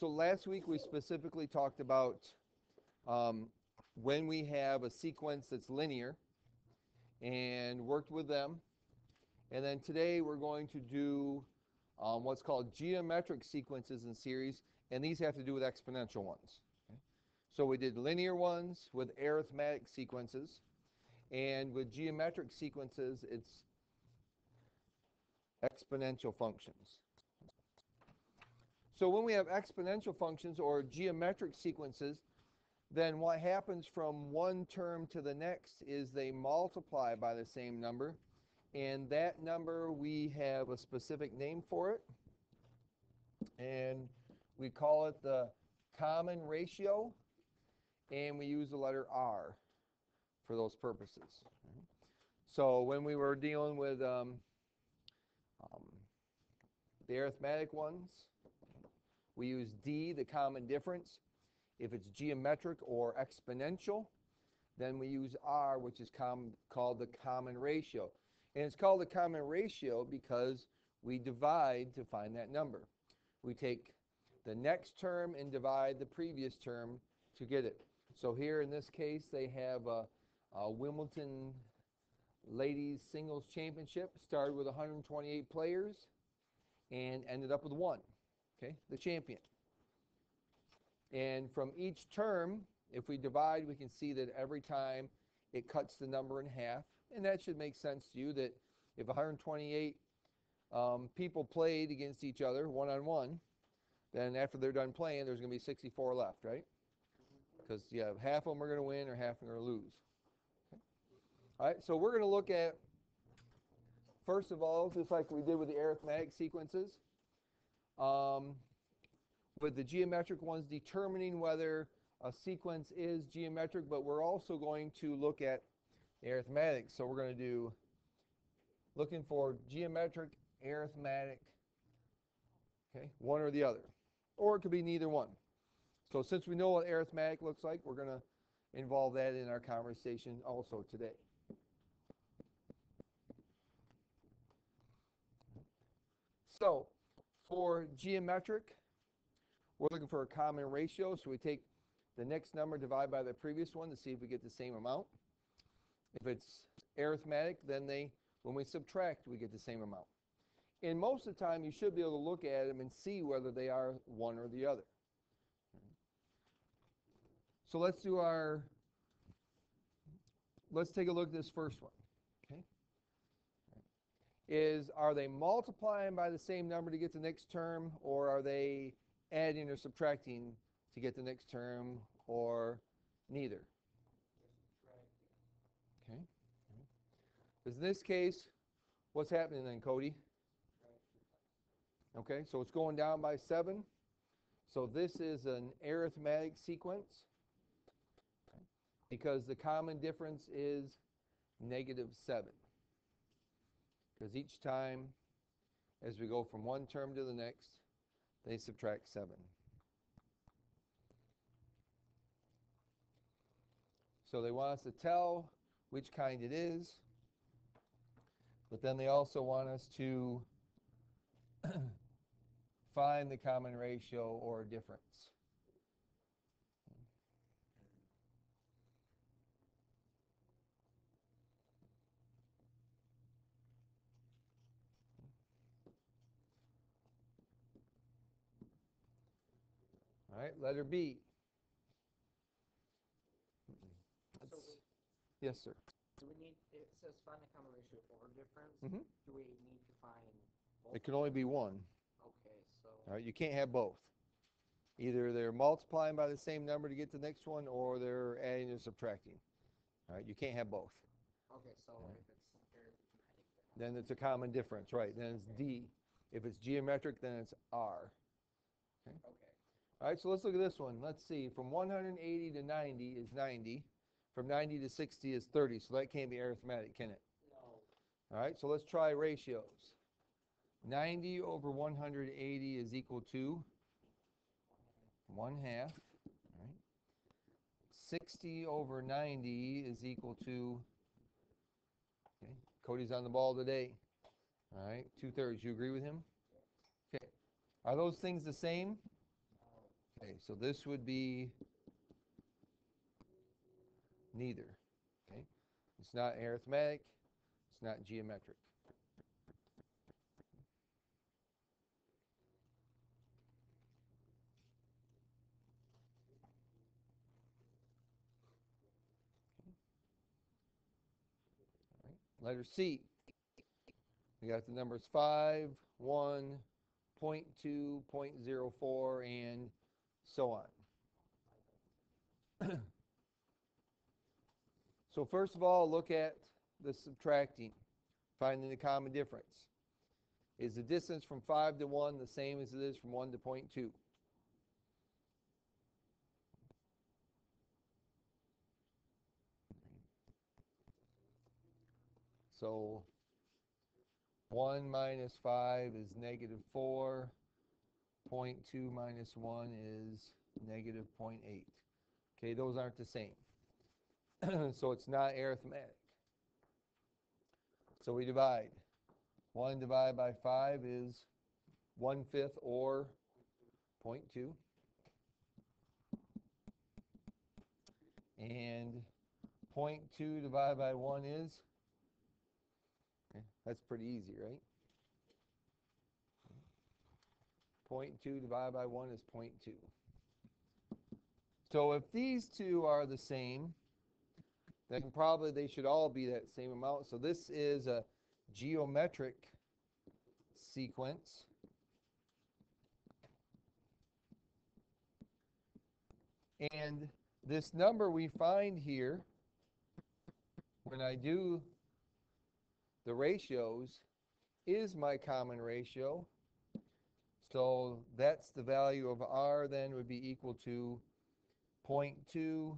So last week we specifically talked about when we have a sequence that's linear and worked with them. And then today we're going to do what's called geometric sequences in series, and these have to do with exponential ones. Okay? So we did linear ones with arithmetic sequences, and with geometric sequences, it's exponential functions. So when we have exponential functions or geometric sequences, then what happens from one term to the next is they multiply by the same number, and that number we have a specific name for it, and we call it the common ratio, and we use the letter R for those purposes. So when we were dealing with the arithmetic ones, we use D, the common difference. If it's geometric or exponential, then we use R, which is called the common ratio. And it's called the common ratio because we divide to find that number. We take the next term and divide the previous term to get it. So here in this case, they have a Wimbledon Ladies Singles Championship. Started with 128 players and ended up with one, okay, the champion. And from each term, if we divide, we can see that every time it cuts the number in half. And that should make sense to you that if 128 people played against each other one-on-one, then after they're done playing, there's going to be 64 left, right? Because half of them are going to win or half of them are going to lose. Okay. All right, so we're going to look at, first of all, just like we did with the arithmetic sequences, with the geometric ones, determining whether a sequence is geometric, but we're also going to look at the arithmetic. So we're going to do looking for geometric, arithmetic, okay, one or the other. Or it could be neither one. So since we know what arithmetic looks like, we're going to involve that in our conversation also today. So for geometric, we're looking for a common ratio. So we take the next number, divide by the previous one to see if we get the same amount. If it's arithmetic, then when we subtract, we get the same amount. And most of the time, you should be able to look at them and see whether they are one or the other. So let's take a look at this first one. Okay. Are they multiplying by the same number to get the next term, or are they adding or subtracting to get the next term, or neither? Okay. Because in this case, what's happening then, Cody? Okay, so it's going down by 7. So this is an arithmetic sequence because the common difference is -7. Because each time, as we go from one term to the next, they subtract 7. So they want us to tell which kind it is, but then they also want us to find the common ratio or difference. All right, letter B. Yes, sir. Do we need, it says find the common ratio or difference. Mm-hmm. Do we need to find both? It can only be one. Okay, so. All right, you can't have both. Either they're multiplying by the same number to get the next one, or they're adding or subtracting. All right, you can't have both. Okay, so Right. if it's arithmetic, Then it's a common difference, right? Then it's D. If it's geometric, then it's R. Okay. Okay. All right, so let's look at this one. Let's see. From 180 to 90 is 90. From 90 to 60 is 30. So that can't be arithmetic, can it? No. All right, so let's try ratios. 90 over 180 is equal to 1/2. All right. 60 over 90 is equal to, okay, Cody's on the ball today. All right, 2/3. You agree with him? Okay. Are those things the same? Okay, so this would be neither. Okay, it's not arithmetic, it's not geometric. All right. Letter C. We got the numbers 5, 1, 0.2, 0.04, and so on. So first of all, look at the subtracting, finding the common difference. Is the distance from 5 to 1 the same as it is from 1 to 0.2? So 1 minus 5 is negative 4. 0.2 minus 1 is negative 0.8. Okay, those aren't the same. So it's not arithmetic. So we divide. 1 divided by 5 is 1/5 or 0.2. And 0.2 divided by 1 is, okay, that's pretty easy, right? 0.2 divided by 1 is 0.2. So if these two are the same, then probably they should all be that same amount. So this is a geometric sequence. And this number we find here, when I do the ratios, is my common ratio. So that's the value of r then would be equal to 0.2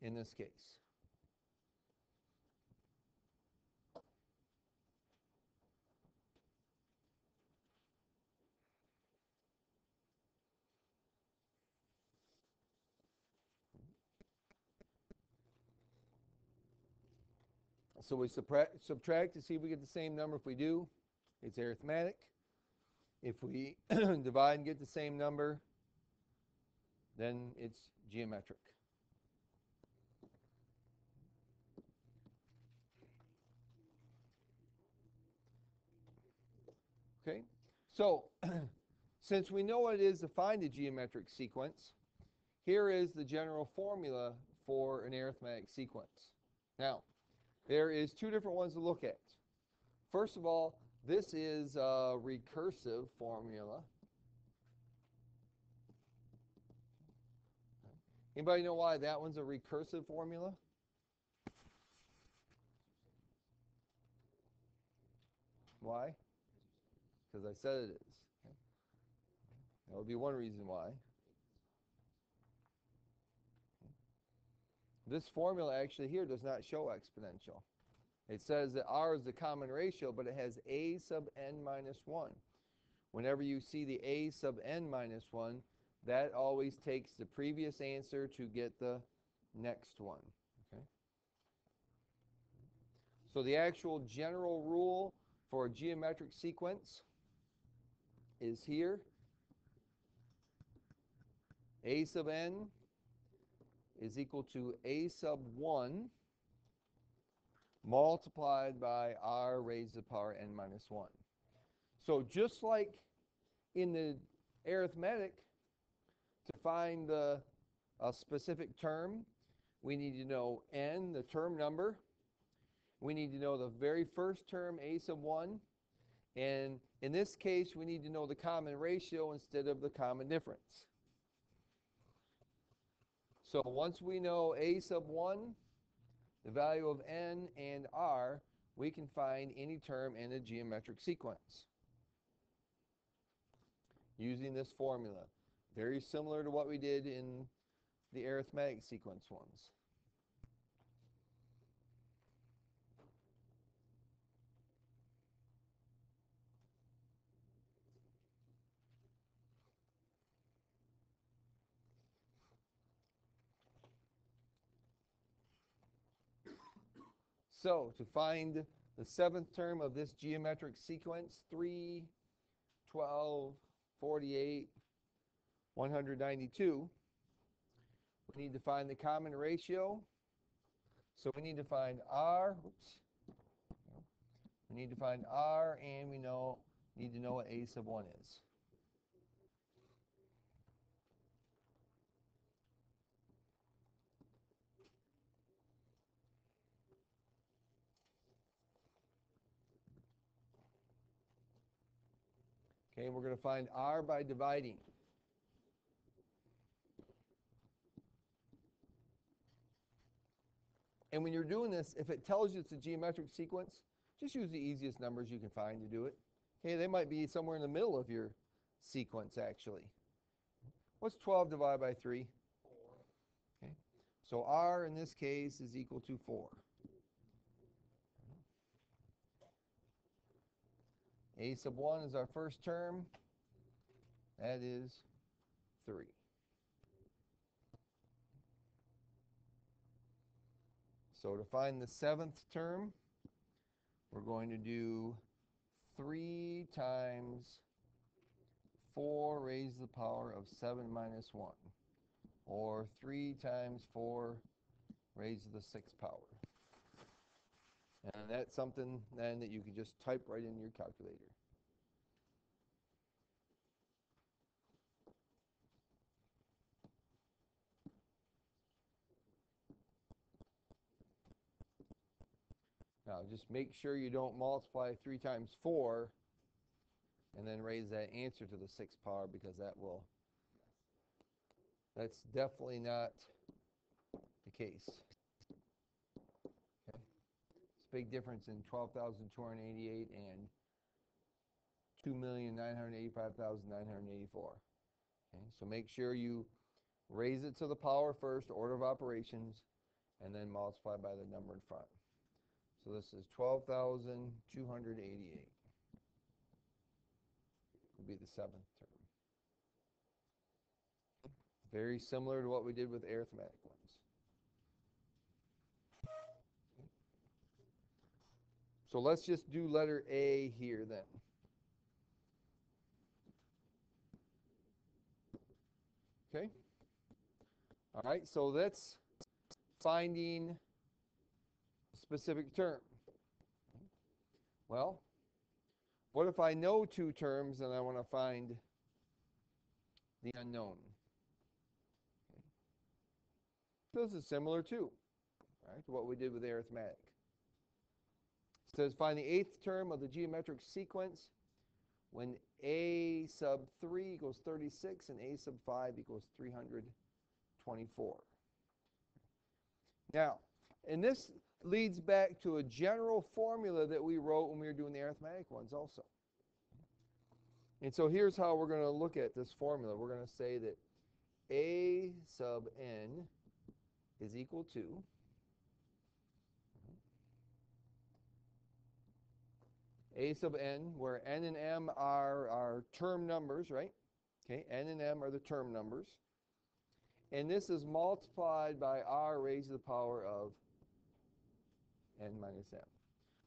in this case. So we subtract to see if we get the same number. If we do, it's arithmetic. If we divide and get the same number, then it's geometric. Okay, so since we know what it is to find a geometric sequence, here is the general formula for an arithmetic sequence. Now, there is two different ones to look at. First of all, this is a recursive formula. Anybody know why that one's a recursive formula? Why? Because I said it is. Okay. That would be one reason why. This formula actually here does not show exponential. It says that r is the common ratio, but it has a sub n minus 1. Whenever you see the a sub n minus 1, that always takes the previous answer to get the next one. Okay? So the actual general rule for a geometric sequence is here. A sub n is equal to a sub 1 multiplied by r raised to the power n minus 1. So just like in the arithmetic, to find a specific term, we need to know n, the term number. We need to know the very first term, a sub 1. And in this case, we need to know the common ratio instead of the common difference. So once we know a sub 1, the value of n and r, we can find any term in a geometric sequence using this formula. Very similar to what we did in the arithmetic sequence ones. So to find the seventh term of this geometric sequence, 3, 12, 48, 192. We need to find the common ratio. So we need to find R. Oops. We need to find R, and we need to know what A sub 1 is. Okay, we're going to find R by dividing. And when you're doing this, if it tells you it's a geometric sequence, just use the easiest numbers you can find to do it. Okay, they might be somewhere in the middle of your sequence, actually. What's 12 divided by 3? 4. Okay, so R in this case is equal to 4. A sub 1 is our first term. That is 3. So to find the seventh term, we're going to do 3 times 4 raised to the power of 7 minus 1, or 3 times 4 raised to the 6th power. And that's something then that you can just type right in your calculator. Now just make sure you don't multiply 3 times 4 and then raise that answer to the 6th power, because that's definitely not the case. Okay. It's a big difference in 12,288 and 2,985,984. Okay, so make sure you raise it to the power first, order of operations, and then multiply by the number in front. So this is 12,288 would be the seventh term. Very similar to what we did with arithmetic ones. So let's just do letter A here then. Okay? All right, so that's finding a specific term. Well, what if I know 2 terms and I want to find the unknown? Okay. So this is similar too, right, to what we did with arithmetic. It says find the 8th term of the geometric sequence when A sub 3 equals 36 and A sub 5 equals 324. Now, and this leads back to a general formula that we wrote when we were doing the arithmetic ones also. And so here's how we're going to look at this formula. We're going to say that A sub n is equal to A sub n, where n and m are our term numbers, right? Okay, n and m are the term numbers. And this is multiplied by r raised to the power of n minus m.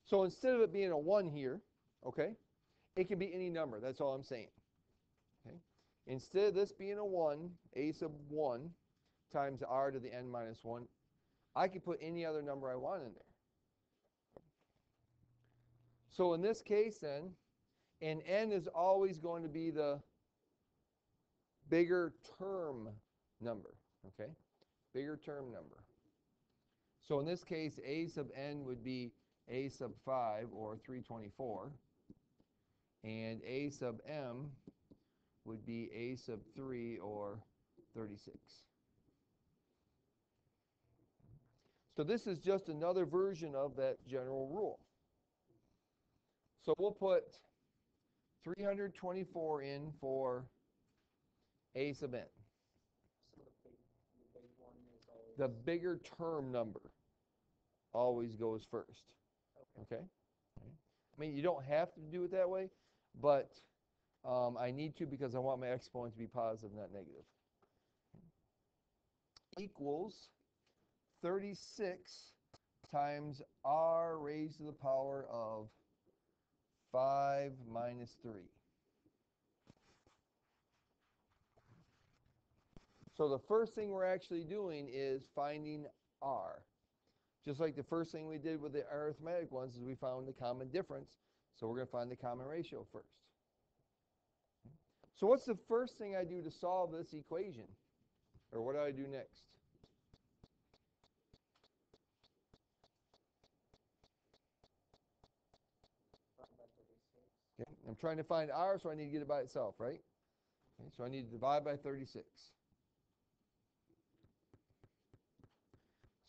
So instead of it being a 1 here, okay, it can be any number. That's all I'm saying. Okay? Instead of this being a 1, a sub 1 times r to the n minus 1, I can put any other number I want in there. So in this case then, and n is always going to be the bigger term number, okay? Bigger term number. So in this case, a sub n would be a sub 5, or 324, and a sub m would be a sub 3, or 36. So this is just another version of that general rule. So we'll put 324 in for a sub n. So the big one is always... The bigger term number always goes first. Okay? I mean, you don't have to do it that way, but I need to, because I want my exponent to be positive, not negative. Equals 36 times r raised to the power of 5 minus 3. So the first thing we're actually doing is finding r. Just like the first thing we did with the arithmetic ones is we found the common difference. So we're going to find the common ratio first. So what's the first thing I do to solve this equation? Or what do I do next? Okay. I'm trying to find r, so I need to get it by itself, right? Okay, so I need to divide by 36.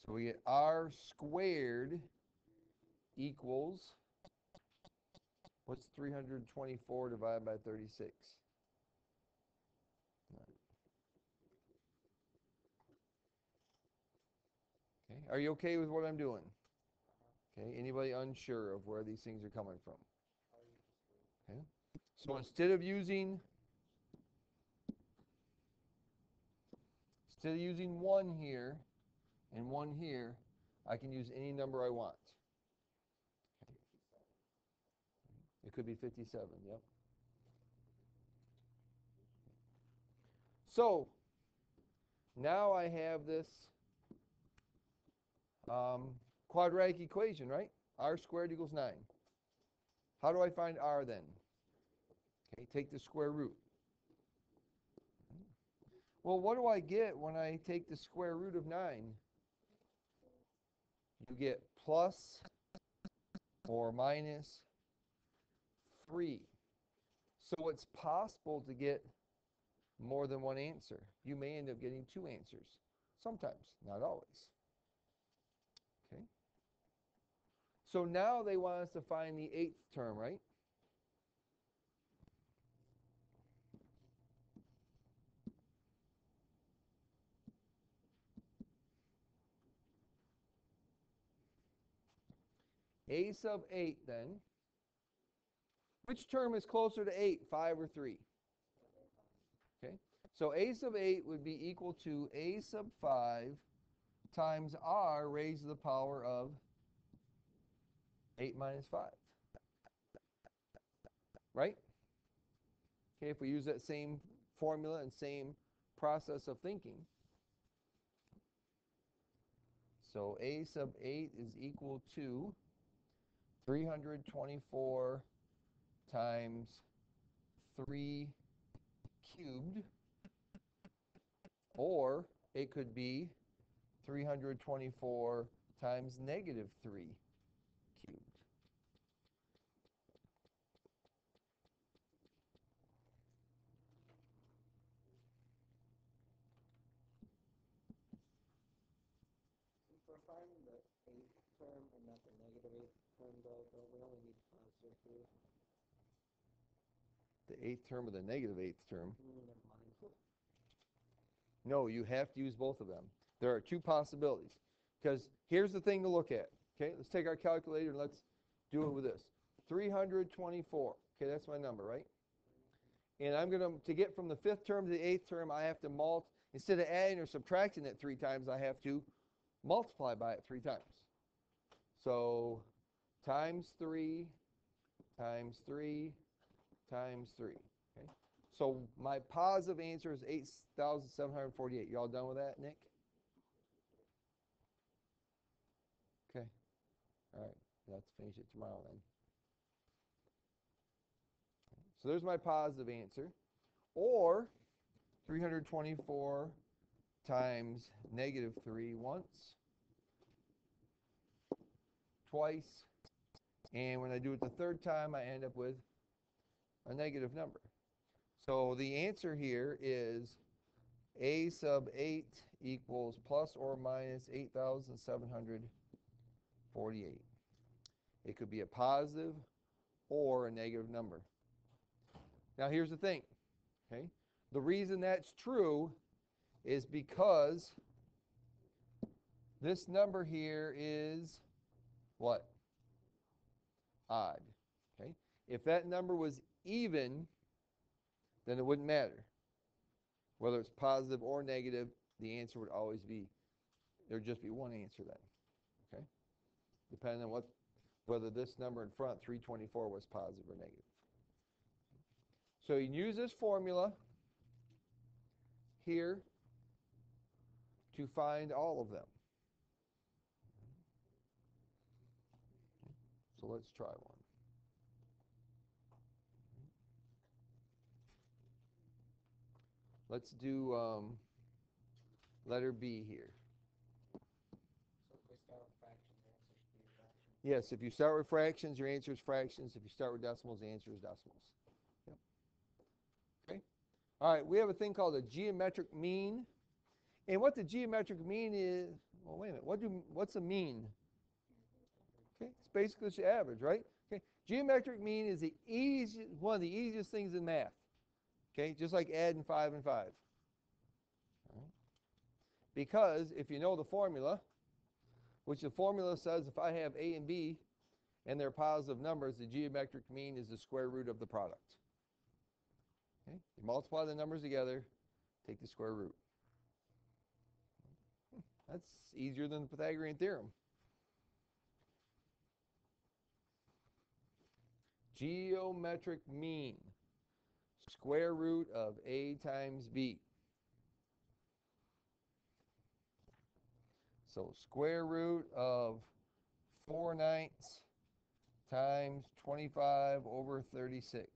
So we get r squared equals, what's 324 divided by 36? Okay. Are you okay with what I'm doing? Okay. Anybody unsure of where these things are coming from? Okay. So instead of using 1 here and 1 here, I can use any number I want. It could be 57, yep. So now I have this quadratic equation, right? R squared equals 9. How do I find r then? Okay, take the square root. Well, what do I get when I take the square root of 9? You get plus or minus 3. So it's possible to get more than one answer. You may end up getting 2 answers. Sometimes, not always. Okay. So now they want us to find the 8th term, right? A sub 8 then. Which term is closer to 8, 5 or 3? Okay. So a sub 8 would be equal to a sub 5 times r raised to the power of 8 minus 5. Right? Okay, if we use that same formula and same process of thinking. So a sub 8 is equal to 324 times 3 cubed, or it could be 324 times negative 3 cubed. Since we're finding the 8th term and not the negative 8th term, though, we only need positive 2. The 8th term or the negative 8th term? Never mind. No, you have to use both of them. There are 2 possibilities. Because here's the thing to look at. Okay, let's take our calculator and let's do it with this. 324. Okay, that's my number, right? And I'm going to get from the 5th term to the 8th term, I have to instead of adding or subtracting it 3 times, I have to multiply by it 3 times. So times 3 times 3 times 3. Okay? So my positive answer is 8,748. You all done with that, Nick? Okay. All right. Let's finish it tomorrow then. So there's my positive answer. Or 324 times negative 3 once, twice, and when I do it the 3rd time, I end up with a negative number. So the answer here is a sub 8 equals plus or minus 8,748. It could be a positive or a negative number. Now here's the thing, okay? The reason that's true is because this number here is what? Odd, okay? If that number was even, then it wouldn't matter. Whether it's positive or negative, the answer would always be, there'd just be one answer then, okay? Depending on whether this number in front, 324, was positive or negative. So you can use this formula here to find all of them. So let's try one. Let's do letter B here. So if we start with fractions, the answer should be fractions. Yes, if you start with fractions, your answer is fractions. If you start with decimals, the answer is decimals. Yep. Okay. All right, we have a thing called a geometric mean. And what the geometric mean is, well, wait a minute, what's a mean? Okay, it's basically just your average, right? Okay, geometric mean is one of the easiest things in math. Okay, just like adding 5 and 5. All right. Because if you know the formula, which the formula says if I have A and B and they're positive numbers, the geometric mean is the square root of the product. Okay, you multiply the numbers together, take the square root. That's easier than the Pythagorean theorem. Geometric mean, square root of A times B. So square root of 4/9 times 25 over 36.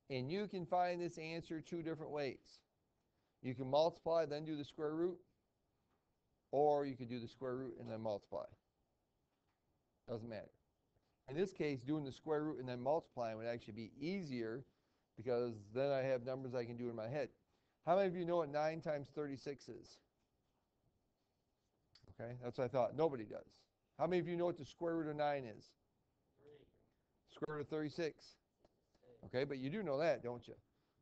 And you can find this answer two different ways. You can multiply, then do the square root, or you could do the square root and then multiply. Doesn't matter. In this case, doing the square root and then multiplying would actually be easier because then I have numbers I can do in my head. How many of you know what 9 times 36 is? Okay, that's what I thought. Nobody does. How many of you know what the square root of 9 is? 3. Square root of 36. Okay, but you do know that, don't you?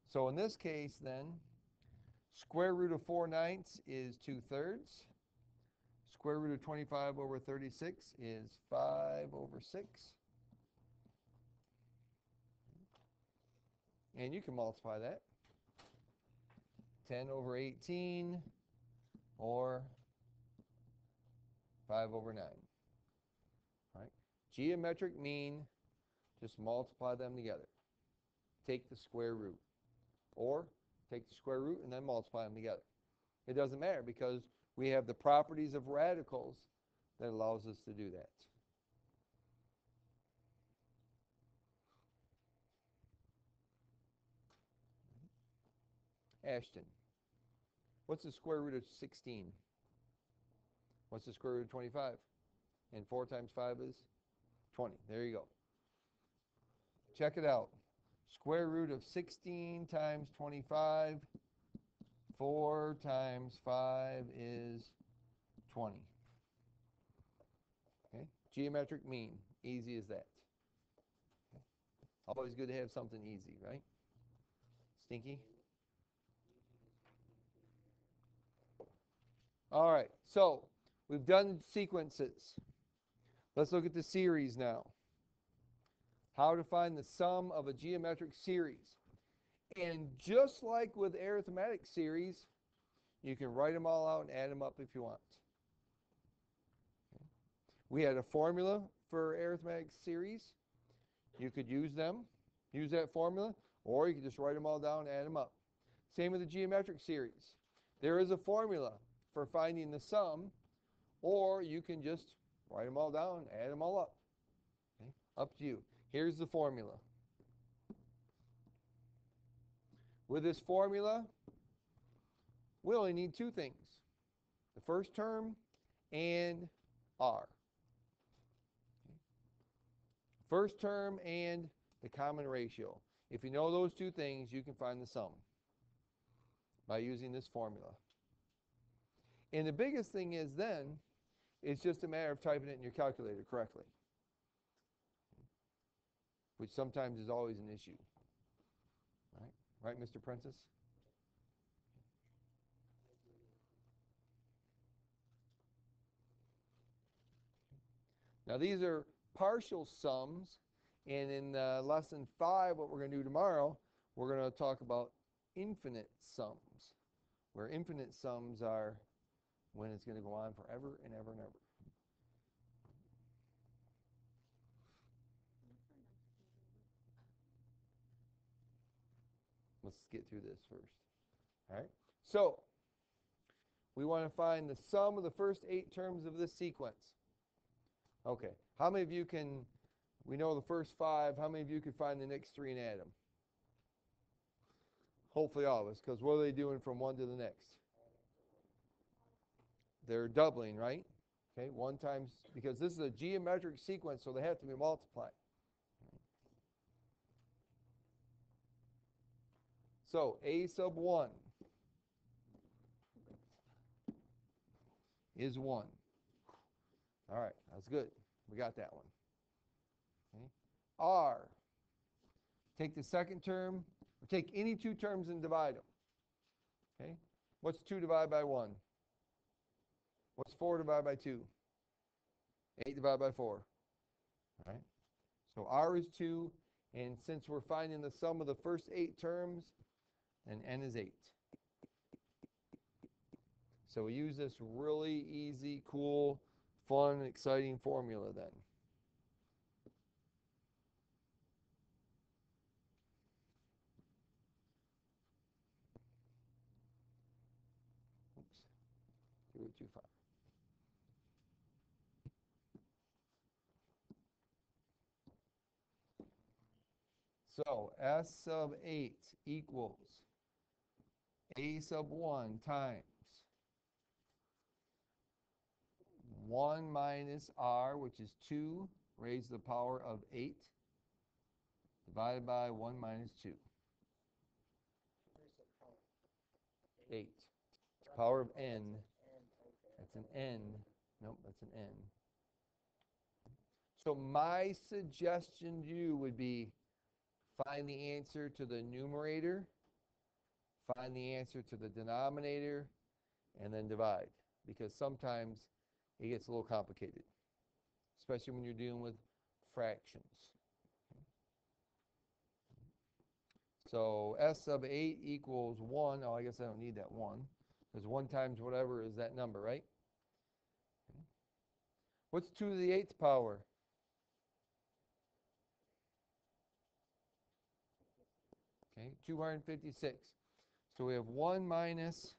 So in this case, then, square root of 4/9 is 2/3. Square root of 25 over 36 is 5 over 6. And you can multiply that. 10 over 18 or 5 over 9. All right. Geometric mean, just multiply them together. Take the square root. Or take the square root and then multiply them together. It doesn't matter because we have the properties of radicals that allows us to do that. Ashton, what's the square root of 16? What's the square root of 25? And 4 times 5 is 20. There you go. Check it out. Square root of 16 times 25, 4 times 5 is 20. Okay? Geometric mean. Easy as that. Okay. Always good to have something easy, right? Stinky? All right, so we've done sequences. Let's look at the series now. How to find the sum of a geometric series. And just like with arithmetic series, you can write them all out and add them up if you want. Okay. We had a formula for arithmetic series. You could use them, use that formula, or you could just write them all down and add them up. Same with the geometric series. There is a formula for finding the sum, or you can just write them all down, add them all up. Okay? Up to you. Here's the formula. With this formula, we only need two things. The first term and r. First term and the common ratio. If you know those two things, you can find the sum by using this formula. And the biggest thing is then, it's just a matter of typing it in your calculator correctly, which sometimes is always an issue. Right, Mr. Prentice? Now these are partial sums, and in lesson 5, what we're going to do tomorrow, we're going to talk about infinite sums, where infinite sums are when it's going to go on forever and ever and ever. Let's get through this first. All right. So we want to find the sum of the first 8 terms of this sequence. Okay. How many of you can, we know the first 5, how many of you can find the next 3 and add them? Hopefully all of us, because what are they doing from one to the next? They're doubling, right? Okay, 1 times, because this is a geometric sequence, so they have to be multiplied. So a sub 1 is 1. All right, that's good. We got that one. Okay. R, take the second term, or take any 2 terms and divide them. Okay, what's 2 divided by 1? What's 4 divided by 2? 8 divided by 4. All right, so R is 2, and since we're finding the sum of the first 8 terms, then n is 8. So we use this really easy, cool, fun, exciting formula then. Oops, threw it too far. So S sub 8 equals A sub 1 times 1 minus R, which is 2 raised to the power of 8, divided by 1 minus 2. 8. Power of n. That's an n. Nope, that's an n. So my suggestion to you would be find the answer to the numerator, find the answer to the denominator, and then divide. Because sometimes it gets a little complicated, especially when you're dealing with fractions. So S sub 8 equals 1. Oh, I guess I don't need that 1. Because 1 times whatever is that number, right? Okay. What's 2 to the 8th power? Okay, 256. So we have 1 minus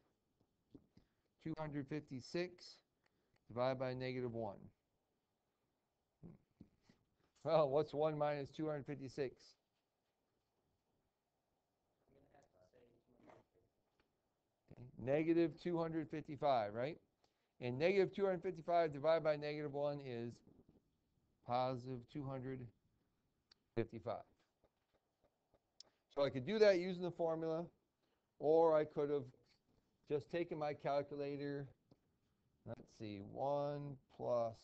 256 divided by negative 1. Well, what's 1 minus 256? Okay. Negative 255, right? And negative 255 divided by negative 1 is positive 255. So I could do that using the formula, or I could have just taken my calculator. Let's see, 1 plus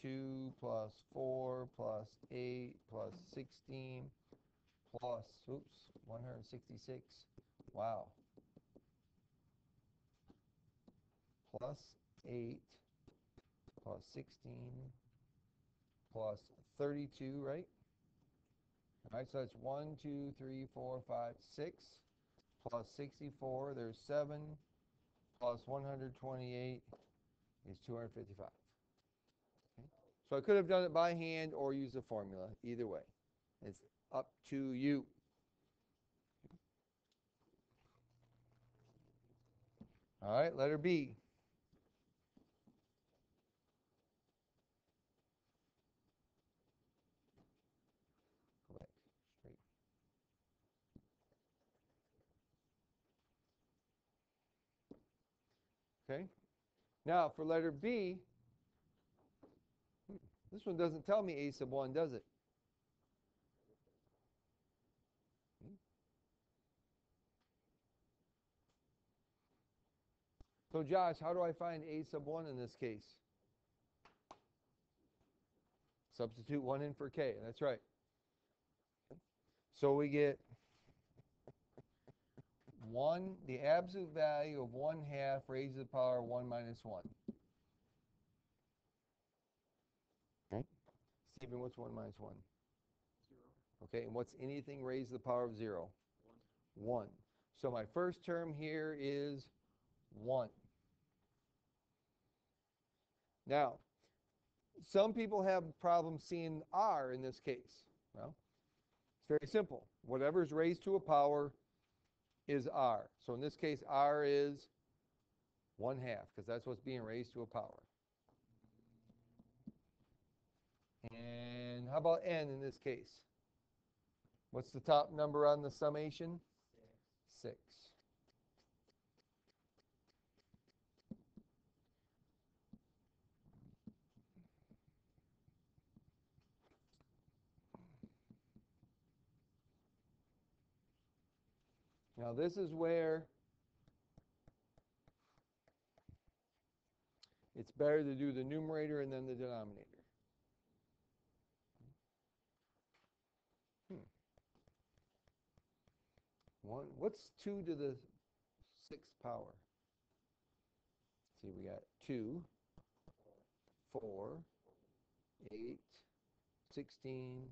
2 plus 4 plus 8 plus 16 plus, oops, 166. Wow. Plus 8 plus 16 plus 32, right? All right, so that's 1, 2, 3, 4, 5, 6 plus 64. There's 7 plus 128 is 255. Okay. So I could have done it by hand or use a formula. Either way, it's up to you. All right, letter B. Go back straight. Okay. Now for letter B, this one doesn't tell me A sub 1, does it? So Josh, how do I find A sub 1 in this case? Substitute 1 in for K. That's right. So we get 1, the absolute value of 1/2 raised to the power of 1 minus 1. Okay. Stephen, what's 1 minus 1? 0. Okay, and what's anything raised to the power of 0? 1. So my first term here is 1. Now, some people have problems seeing R in this case. Well, it's very simple. Whatever is raised to a power is r. So in this case, r is 1/2, because that's what's being raised to a power. And how about n in this case? What's the top number on the summation? 6. Now this is where it's better to do the numerator and then the denominator. What's 2 to the 6th power? See, we got 2, 4, 8, 16,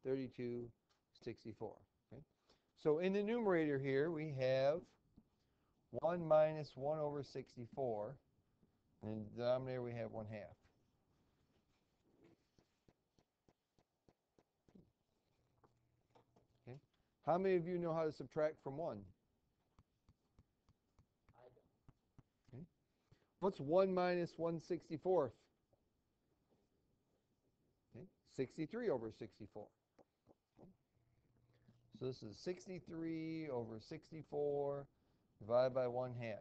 32, 64. Okay? So in the numerator here, we have 1 minus 1 over 64. And in the denominator, we have 1/2. Okay? How many of you know how to subtract from 1? I don't. Okay? What's 1 minus 1/64? Okay? 63 over 64. So this is 63 over 64 divided by 1/2.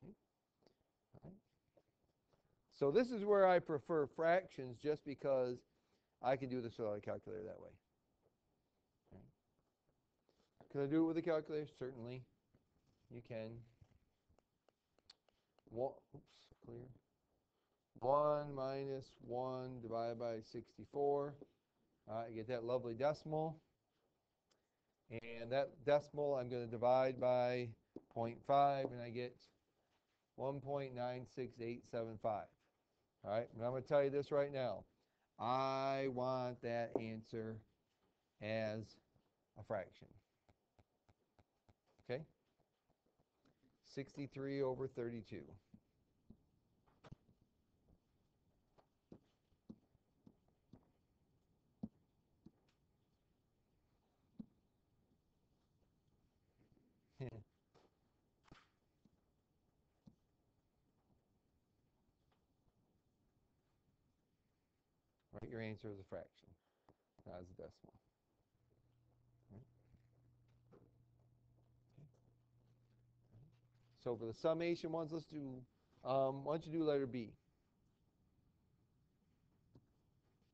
Okay? All right. So this is where I prefer fractions, just because I can do this without a calculator that way. Okay. Can I do it with a calculator? Certainly. You can. Oops, clear. 1 minus 1 divided by 64. I get that lovely decimal. And that decimal I'm going to divide by 0.5, and I get 1.96875. All right, and I'm going to tell you this right now. I want that answer as a fraction. Okay? 63 over 32. Write your answer as a fraction, not as a decimal. Right? So for the summation ones, let's do, why don't you do letter B?